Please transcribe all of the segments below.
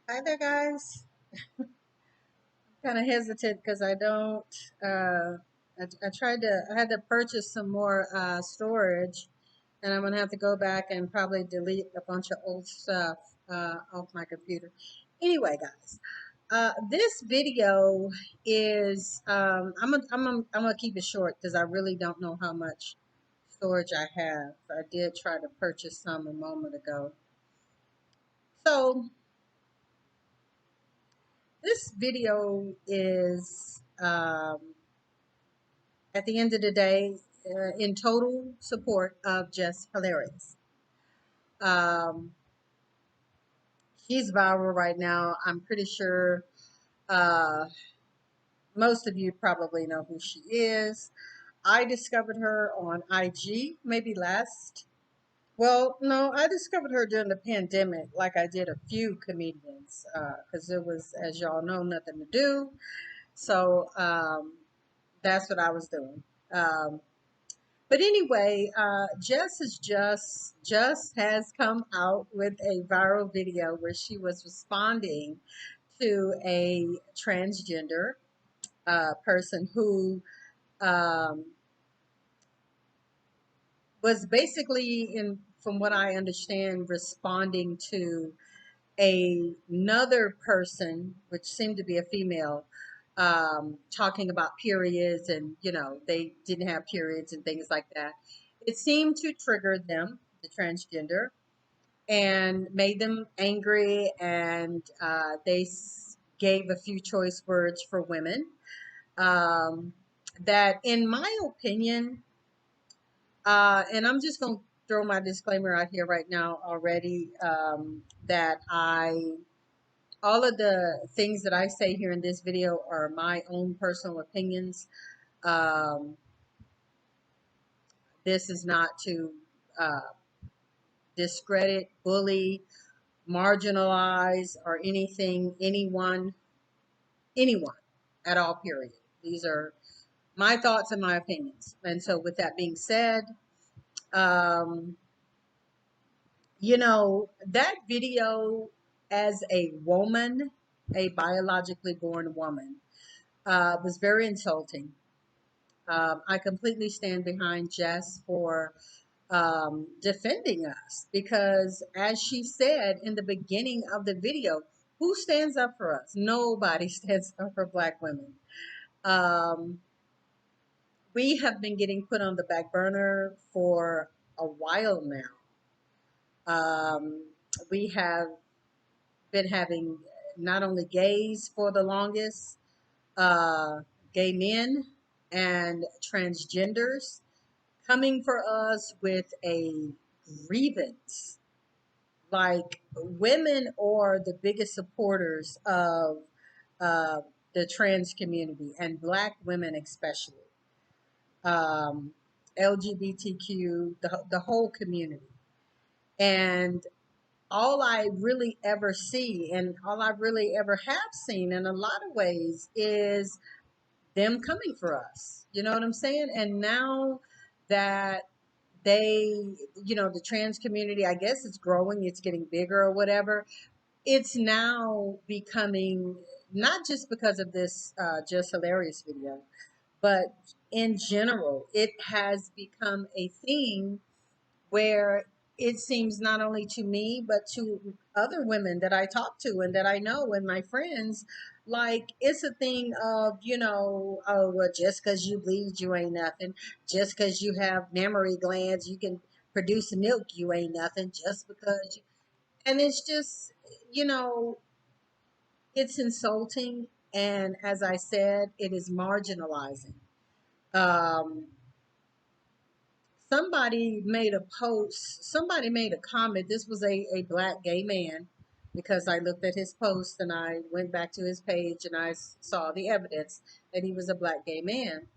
Hi there, guys. Kind of hesitant because I don't. I had to purchase some more storage, and I'm gonna have to go back and probably delete a bunch of old stuff off my computer. Anyway, guys, this video is. I'm gonna keep it short because I really don't know how much storage I have. I did try to purchase some a moment ago. So this video is at the end of the day in total support of Jess Hilarious. Um, she's viral right now. I'm pretty sure uh, most of you probably know who she is. I discovered her on IG maybe last. Well, no, I discovered her during the pandemic, like I did a few comedians, because it was, as y'all know, nothing to do. So that's what I was doing. Um, but anyway, Jess has just has come out with a viral video where she was responding to a transgender person who um, was basically, in from what I understand, responding to another person, which seemed to be a female, talking about periods and, they didn't have periods and things like that. It seemed to trigger them, the transgender, and made them angry. And gave a few choice words for women that, in my opinion, and I'm just going to throw my disclaimer out here right now already, that all of the things that I say here in this video are my own personal opinions. Um, this is not to uh, discredit, bully, marginalize, or anyone at all, period. These are my thoughts and my opinions. And so, with that being said, um, that video, as a woman, a biologically born woman, was very insulting. I completely stand behind Jess for defending us because, as she said in the beginning of the video, who stands up for us? Nobody stands up for Black women. Um, we have been getting put on the back burner for a while now. We have been having not only gays for the longest, uh, gay men and transgenders coming for us with a grievance. Like, women are the biggest supporters of uh, the trans community, and Black women especially, um, LGBTQ, the whole community. And all I really ever see, and all I really ever have seen in a lot of ways, is them coming for us. You know what I'm saying? And now that they, the trans community, I guess it's growing, it's getting bigger or whatever. It's now becoming, not just because of this Just Hilarious video, but in general, it has become a thing where it seems, not only to me but to other women that I talk to and that I know and my friends, like, it's a thing of, oh, well, just because you bleed, you ain't nothing. Just because you have mammary glands, you can produce milk, you ain't nothing. Just because you, and it's just, you know it's insulting, and, as I said, it is marginalizing. um Somebody made a comment. This was a Black gay man, because I looked at his post and I went back to his page and I saw the evidence that he was a Black gay man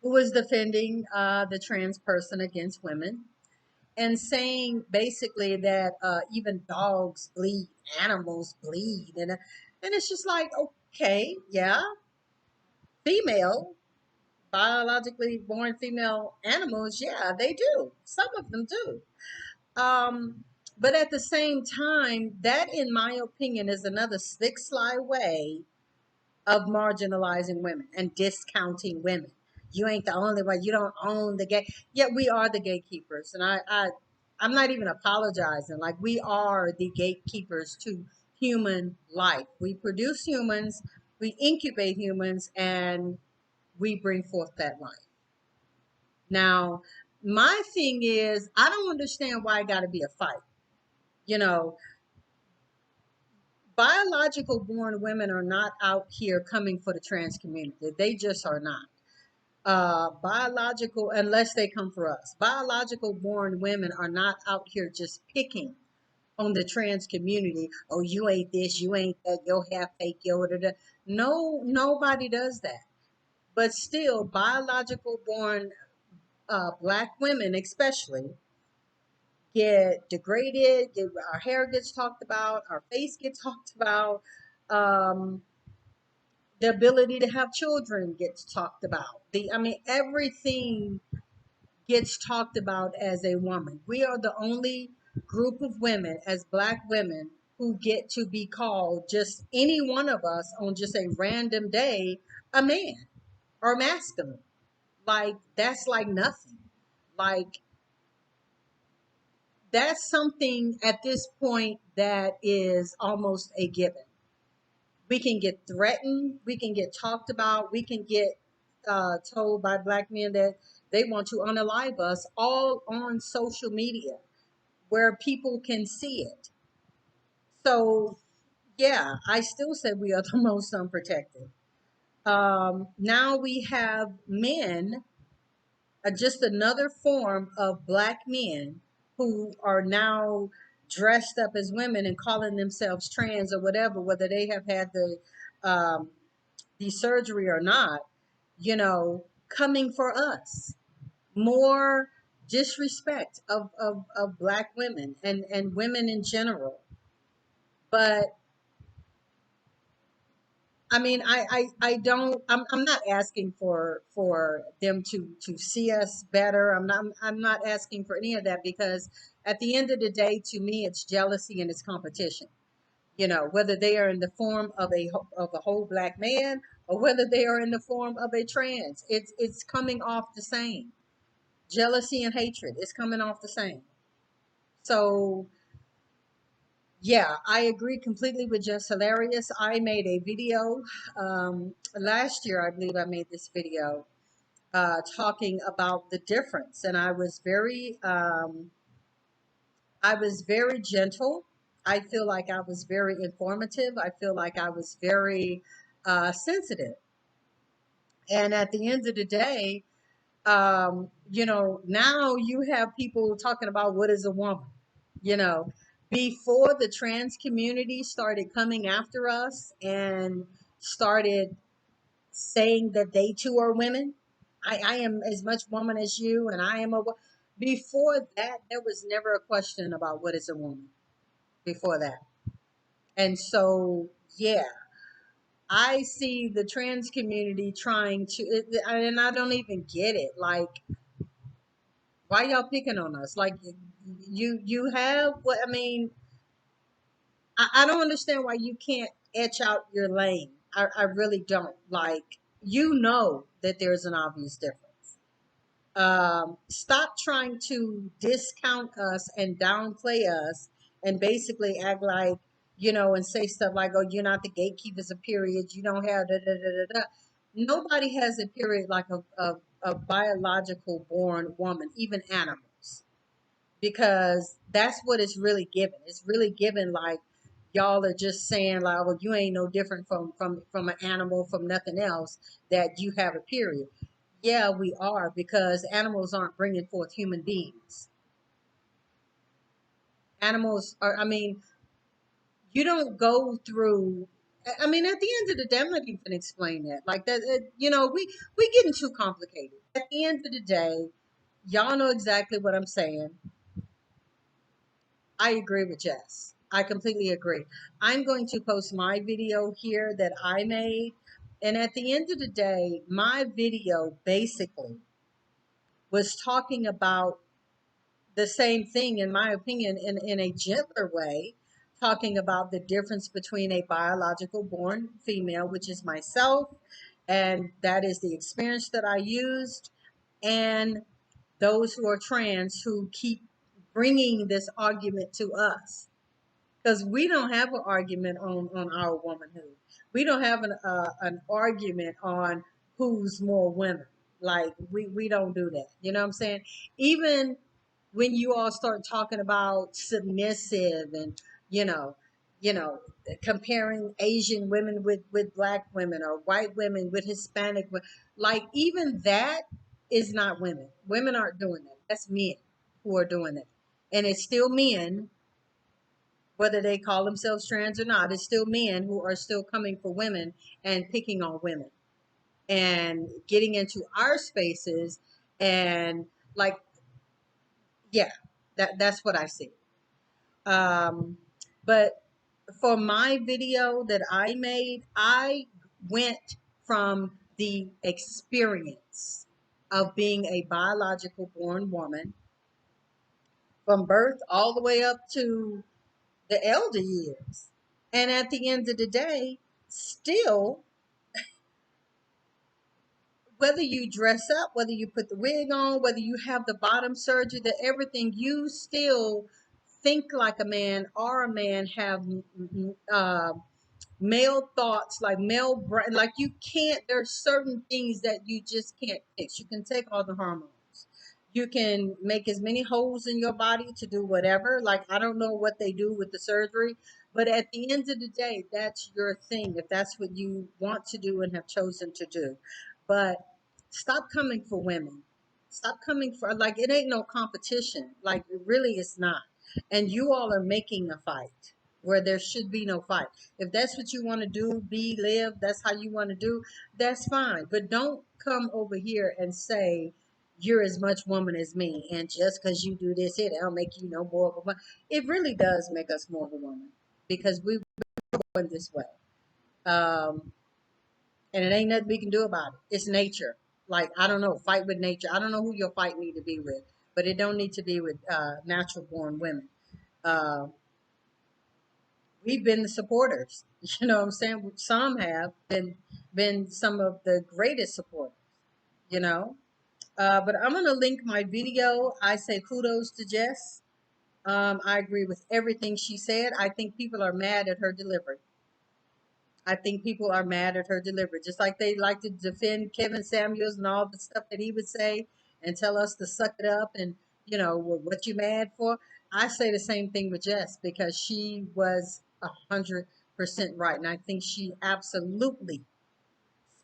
who was defending the trans person against women, and saying basically that even dogs bleed, animals bleed, and it's just like, okay, yeah, female, biologically born female animals, yeah, they do. Some of them do. Um, But at the same time, that, in my opinion, is another slick, sly way of marginalizing women and discounting women. You ain't the only one. You don't own the gate. Yet we are the gatekeepers, and I'm not even apologizing. Like, we are the gatekeepers to human life. We produce humans, we incubate humans, and we bring forth that life. Now, my thing is, I don't understand why it got to be a fight. You know, biological born women are not out here coming for the trans community. They just are not. Biological, unless they come for us, biological born women are not out here just picking on the trans community. Oh, you ain't this, you ain't that, yo half fake, yo da, da. No, nobody does that. But still, biological born black women, especially, get degraded. Our hair gets talked about, our face gets talked about. Um, the ability to have children gets talked about. Everything gets talked about as a woman. We are the only group of women, as black women, who get to be called, just any one of us on just a random day, a man or masculine. Like, that's like nothing. Like, that's something at this point that is almost a given. We can get threatened, we can get talked about, we can get told by black men that they want to unalive us, all on social media where people can see it. So, yeah, I still say we are the most unprotected. Now we have men, just another form of black men who are now dressed up as women and calling themselves trans or whatever, whether they have had um, the surgery or not, coming for us. More disrespect of black women and women in general. But I don't, I'm not asking for them to see us better. I'm not asking for any of that, because at the end of the day, to me, it's jealousy and it's competition. Whether they are in the form of a whole black man, or whether they are in the form of a trans, it's coming off the same. Jealousy and hatred is coming off the same. So, yeah, I agree completely with Jess Hilarious. I made a video last year, I believe I made this video talking about the difference, and I was very gentle. I feel like I was very informative. I feel like I was very sensitive. And at the end of the day, now you have people talking about what is a woman. You know, Before the trans community started coming after us and started saying that they too are women, I am as much woman as you, and I am Before that, there was never a question about what is a woman. Before that, and so, yeah, I see the trans community trying to, and I don't even get it. Like, why y'all picking on us? Like, you have what I mean. I don't understand why you can't etch out your lane. I really don't. Like, that there's an obvious difference. Stop trying to discount us and downplay us and basically act like, and say stuff like, oh, you're not the gatekeepers of periods. You don't have da da da da da. Nobody has a period like a biological born woman, even animals, because that's what it's really given. It's really given like y'all are just saying like, well, you ain't no different from an animal, from nothing else, that you have a period. Yeah, we are, because animals aren't bringing forth human beings. Animals are, you don't go through. At the end of the day, I'm not even going to explain that. Like that, we getting too complicated. At the end of the day, y'all know exactly what I'm saying. I agree with Jess. I completely agree. I'm going to post my video here that I made. And at the end of the day, my video basically was talking about the same thing, in my opinion, in a gentler way, talking about the difference between a biological born female, which is myself, and that is the experience that I used, and those who are trans who keep bringing this argument to us, because we don't have an argument on our womanhood. We don't have an argument on who's more women. Like we don't do that. You know what I'm saying? Even when you all start talking about submissive and you know, you know, comparing Asian women with black women or white women with Hispanic women, like even that is not women. Women aren't doing that. That's men who are doing it, and it's still men, whether they call themselves trans or not. It's still men who are still coming for women and picking on women and getting into our spaces and like, yeah, that's what I see. Um, but for my video that I made, I went from the experience of being a biological born woman from birth all the way up to the elder years. And at the end of the day, still, whether you dress up, whether you put the wig on, whether you have the bottom surgery, the everything, you still think like a man, are a man, have uh, male thoughts, like male brain. Like you can't, there's certain things that you just can't fix. You can take all the hormones. You can make as many holes in your body to do whatever. Like I don't know what they do with the surgery, but at the end of the day, that's your thing if that's what you want to do and have chosen to do. But stop coming for women. Stop coming for, like, it ain't no competition. Like it really is not. And you all are making a fight where there should be no fight. If that's what you want to do, be, live, that's how you want to do, that's fine. But don't come over here and say you're as much woman as me, and just because you do this, it'll make you no more of a woman. It really does make us more of a woman because we were born this way. Um, and it ain't nothing we can do about it. It's nature. Like, I don't know, fight with nature. I don't know who your fight need to be with, but it don't need to be with natural born women. Uh, we've been the supporters. You know what I'm saying? Some have been some of the greatest supporters, you know. But I'm gonna link my video. I say kudos to Jess. I agree with everything she said. I think people are mad at her delivery. I think people are mad at her delivery, just like they like to defend Kevin Samuels and all the stuff that he would say and tell us to suck it up and, you know, what you mad for. I say the same thing with Jess because she was 100% right, and I think she absolutely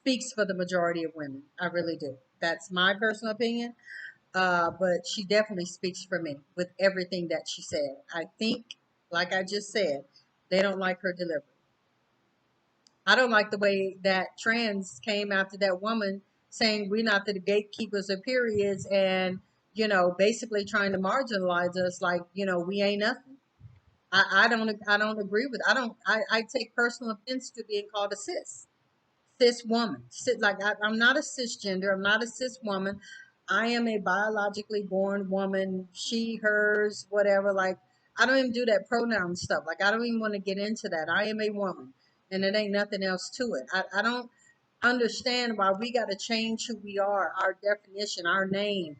speaks for the majority of women. I really do. That's my personal opinion, but she definitely speaks for me with everything that she said. I think, like I just said, they don't like her delivery. I don't like the way that trans came after that woman saying we're not the gatekeepers of periods and, you know, basically trying to marginalize us like, you know, we ain't nothing. I don't agree with, I take personal offense to being called a cis woman. Like I'm not a cisgender. I'm not a cis woman. I am a biologically born woman. She, hers, whatever. Like I don't even do that pronoun stuff. Like I don't even want to get into that. I am a woman, and it ain't nothing else to it. I don't understand why we got to change who we are, our definition, our name,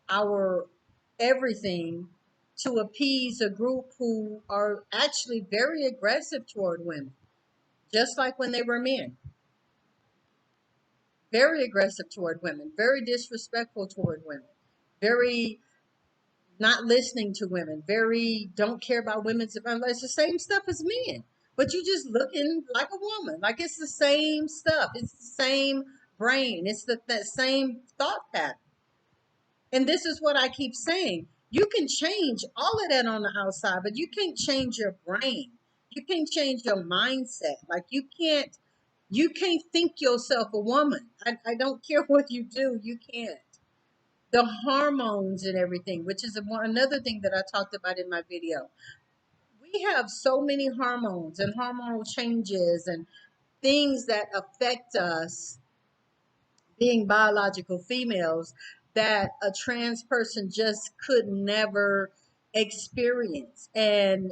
our everything to appease a group who are actually very aggressive toward women, just like when they were men, very aggressive toward women, very disrespectful toward women, very not listening to women, very don't care about women's. It's the same stuff as men, but you just looking like a woman. Like it's the same stuff. It's the same brain. It's that same thought pattern. And this is what I keep saying. You can change all of that on the outside, but you can't change your brain. You can't change your mindset. Like you can't think yourself a woman. I don't care what you do, you can't. The hormones and everything, which is another thing that I talked about in my video. We have so many hormones and hormonal changes and things that affect us being biological females that a trans person just could never experience. And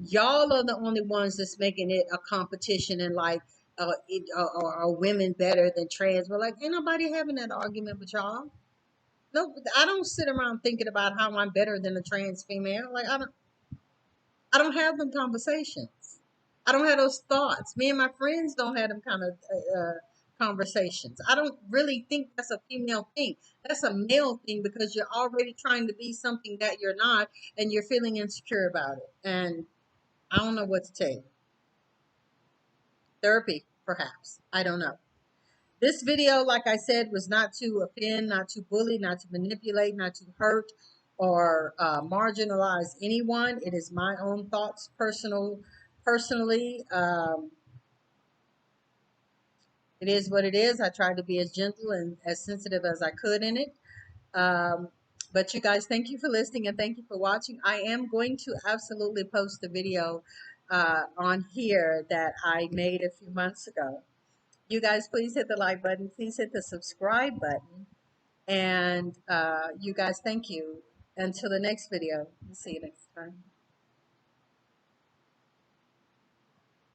y'all are the only ones that's making it a competition and like, are women better than trans? We're like, ain't nobody having that argument with y'all. No, I don't sit around thinking about how I'm better than a trans female. Like, I don't have them conversations. I don't have those thoughts. Me and my friends don't have them kind of conversations. I don't really think that's a female thing. That's a male thing because you're already trying to be something that you're not, and you're feeling insecure about it. And I don't know what to tell you. Therapy, perhaps. I don't know. This video, like I said, was not to offend, not to bully, not to manipulate, not to hurt or marginalize anyone. It is my own thoughts, personally. It is what it is. I tried to be as gentle and as sensitive as I could in it. Um, but you guys, thank you for listening and thank you for watching. I am going to absolutely post the video on here that I made a few months ago. You guys, please hit the like button. Please hit the subscribe button. And you guys, thank you. Until the next video. We'll see you next time.